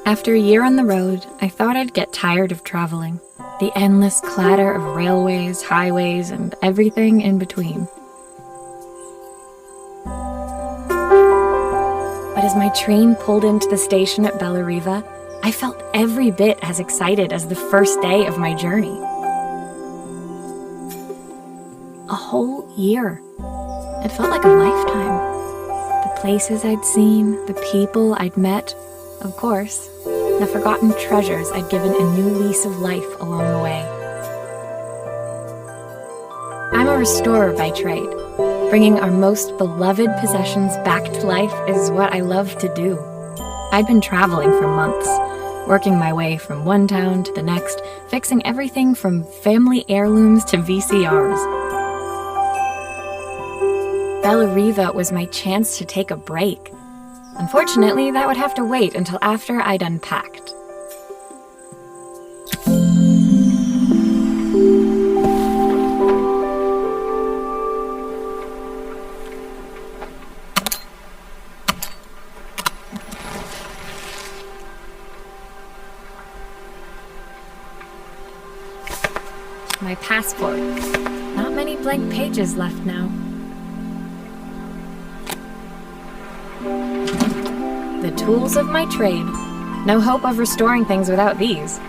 After a year on the road, I thought I'd get tired of traveling. The endless clatter of railways, highways, and everything in between. But as my train pulled into the station at Bellariva, I felt every bit as excited as the first day of my journey. A whole year. It felt like a lifetime. The places I'd seen, the people I'd met, of course, the forgotten treasures I'd given a new lease of life along the way. I'm a restorer by trade. Bringing our most beloved possessions back to life is what I love to do. I'd been traveling for months, working my way from one town to the next, fixing everything from family heirlooms to VCRs. Bellariva was my chance to take a break. Unfortunately, that would have to wait until after I'd unpacked. My passport. Not many blank pages left now. The tools of my trade. No hope of restoring things without these.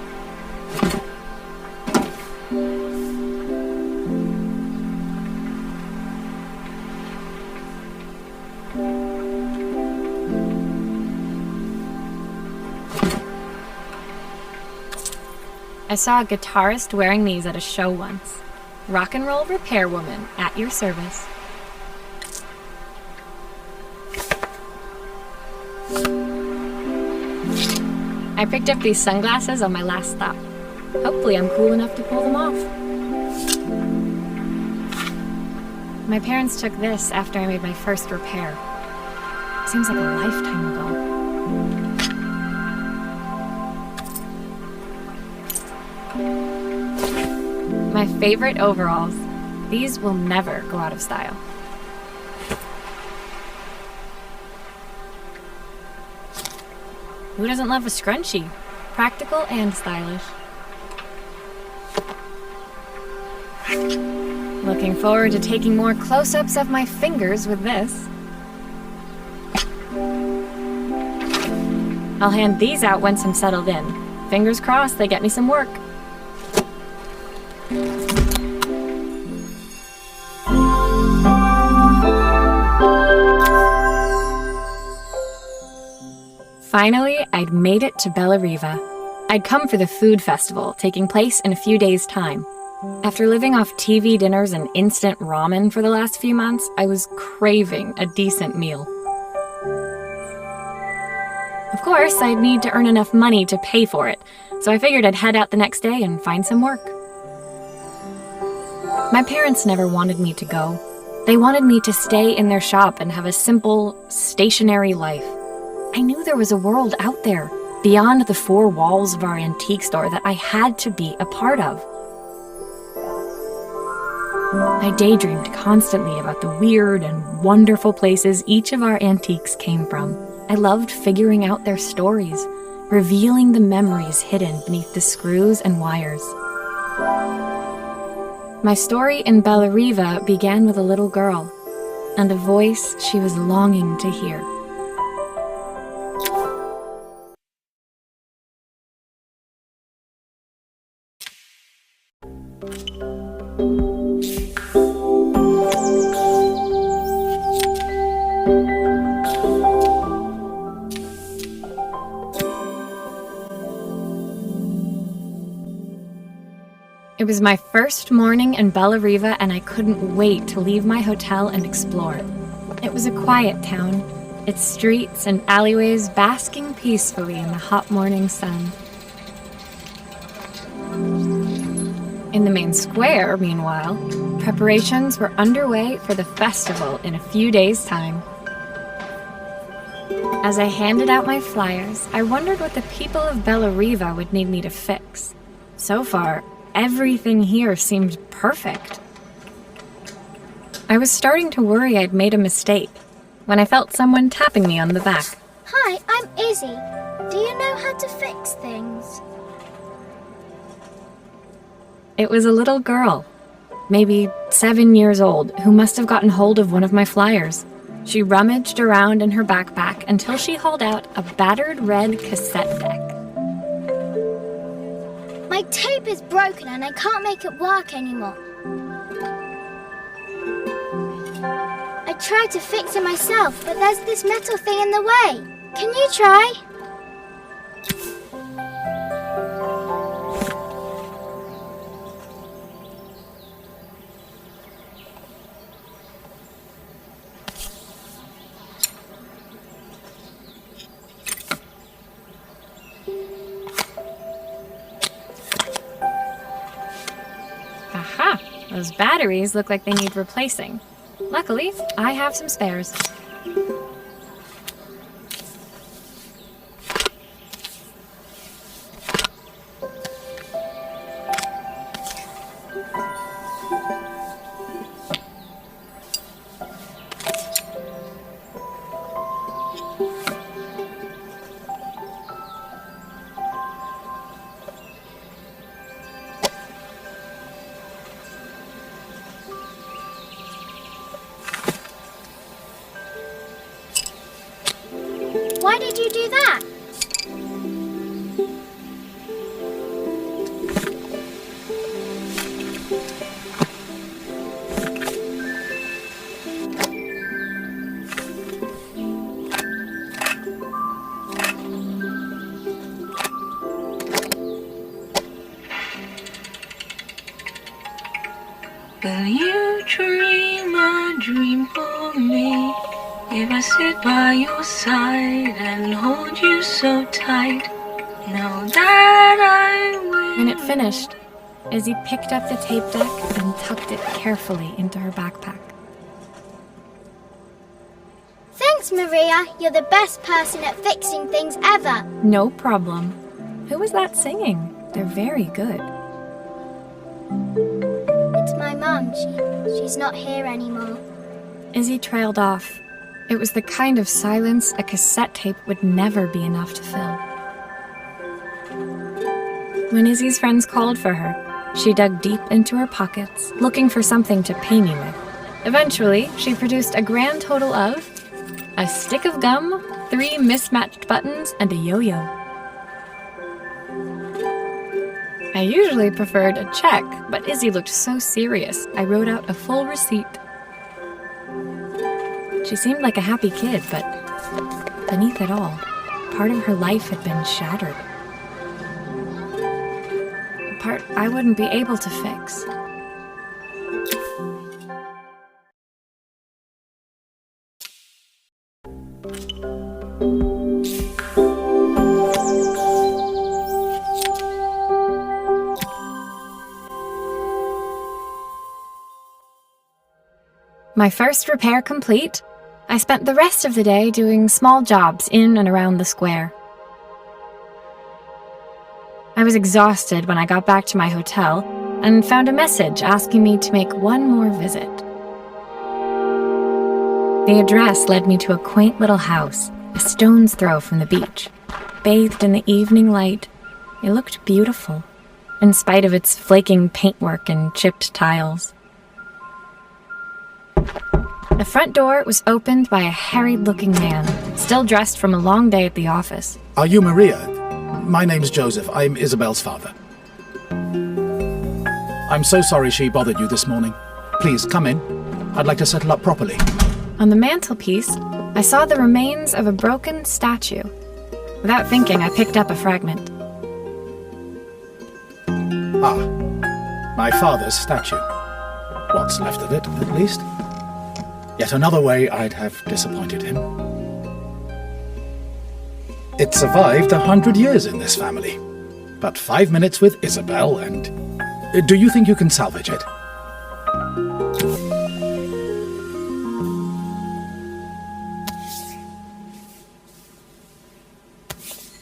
I saw a guitarist wearing these at a show once. Rock and roll repairwoman, at your service. I picked up these sunglasses on my last stop. Hopefully I'm cool enough to pull them off. My parents took this after I made my first repair. Seems like a lifetime ago. My favorite overalls. These will never go out of style. Who doesn't love a scrunchie? Practical and stylish. Looking forward to taking more close-ups of my fingers with this. I'll hand these out once I'm settled in. Fingers crossed they get me some work. Finally, I'd made it to Bellariva. I'd come for the food festival, taking place in a few days' time. After living off TV dinners and instant ramen for the last few months, I was craving a decent meal. Of course, I'd need to earn enough money to pay for it, so I figured I'd head out the next day and find some work. My parents never wanted me to go. They wanted me to stay in their shop and have a simple, stationary life. I knew there was a world out there, beyond the four walls of our antique store, that I had to be a part of. I daydreamed constantly about the weird and wonderful places each of our antiques came from. I loved figuring out their stories, revealing the memories hidden beneath the screws and wires. My story in Bellariva began with a little girl, and a voice she was longing to hear. It was my first morning in Bellariva, and I couldn't wait to leave my hotel and explore. It was a quiet town, its streets and alleyways basking peacefully in the hot morning sun. In the main square, meanwhile, preparations were underway for the festival in a few days' time. As I handed out my flyers, I wondered what the people of Bellariva would need me to fix. So far, everything here seemed perfect. I was starting to worry I'd made a mistake when I felt someone tapping me on the back. Hi, I'm Izzy. Do you know how to fix things? It was a little girl, maybe 7 years old, who must have gotten hold of one of my flyers. She rummaged around in her backpack until she hauled out a battered red cassette deck. My tape is broken and I can't make it work anymore. I tried to fix it myself, but there's this metal thing in the way. Can you try? Aha! Those batteries look like they need replacing. Luckily, I have some spares. Why did you do that? Will you dream a dream for me? If I sit by your side and hold you so tight, know that I will. When it finished, Izzy picked up the tape deck and tucked it carefully into her backpack. Thanks, Maria. You're the best person at fixing things ever. No problem. Who was that singing? They're very good. It's my mum. She's not here anymore. Izzy trailed off. It was the kind of silence a cassette tape would never be enough to fill. When Izzy's friends called for her, she dug deep into her pockets, looking for something to pay me with. Eventually, she produced a grand total of a stick of gum, 3 mismatched buttons, and a yo-yo. I usually preferred a check, but Izzy looked so serious, I wrote out a full receipt. She seemed like a happy kid, but beneath it all, part of her life had been shattered. A part I wouldn't be able to fix. My first repair complete, I spent the rest of the day doing small jobs in and around the square. I was exhausted when I got back to my hotel and found a message asking me to make one more visit. The address led me to a quaint little house, a stone's throw from the beach. Bathed in the evening light, it looked beautiful, in spite of its flaking paintwork and chipped tiles. The front door was opened by a harried-looking man, still dressed from a long day at the office. Are you Maria? My name's Joseph. I'm Isabel's father. I'm so sorry she bothered you this morning. Please, come in. I'd like to settle up properly. On the mantelpiece, I saw the remains of a broken statue. Without thinking, I picked up a fragment. Ah, my father's statue. What's left of it, at least. Yet another way I'd have disappointed him. It survived 100 years in this family. But 5 minutes with Isabel and... Do you think you can salvage it?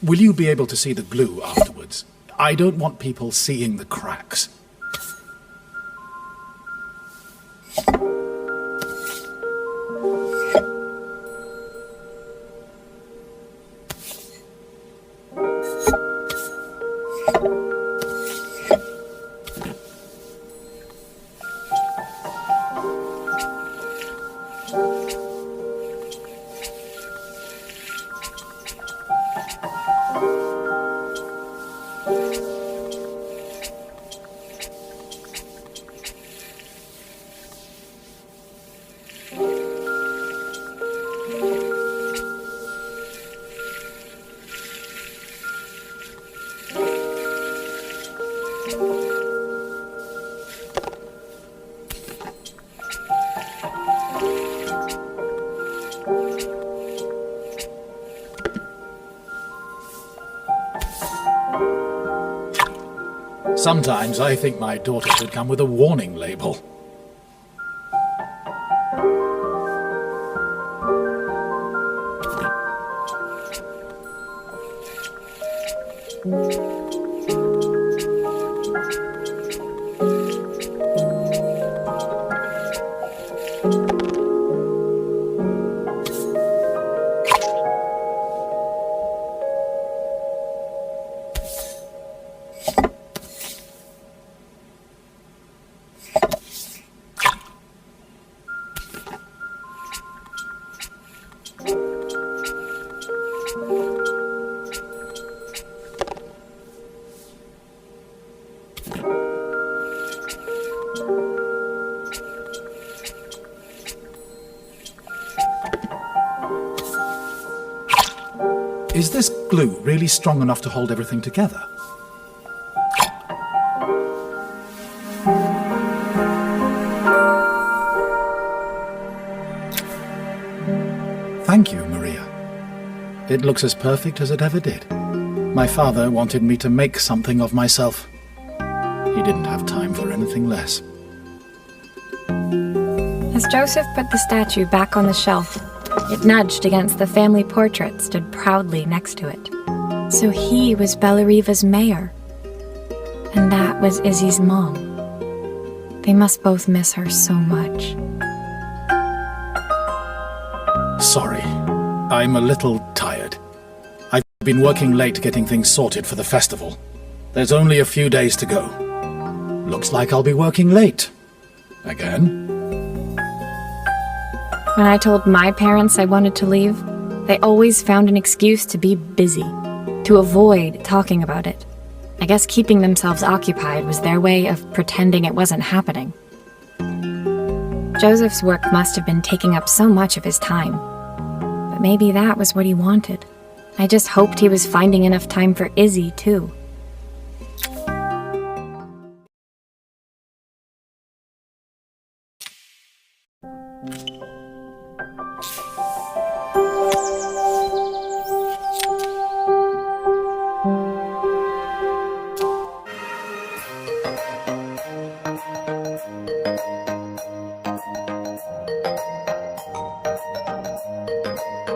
Will you be able to see the glue afterwards? I don't want people seeing the cracks. Sometimes I think my daughter should come with a warning label. Is this glue really strong enough to hold everything together? Thank you, Maria. It looks as perfect as it ever did. My father wanted me to make something of myself. He didn't have time for anything less. As Joseph put the statue back on the shelf, it nudged against the family portrait stood proudly next to it. So he was Bellariva's mayor. And that was Izzy's mom. They must both miss her so much. Sorry, I'm a little tired. I've been working late getting things sorted for the festival. There's only a few days to go. Looks like I'll be working late. Again? When I told my parents I wanted to leave, they always found an excuse to be busy, to avoid talking about it. I guess keeping themselves occupied was their way of pretending it wasn't happening. Joseph's work must have been taking up so much of his time. But maybe that was what he wanted. I just hoped he was finding enough time for Izzy, too.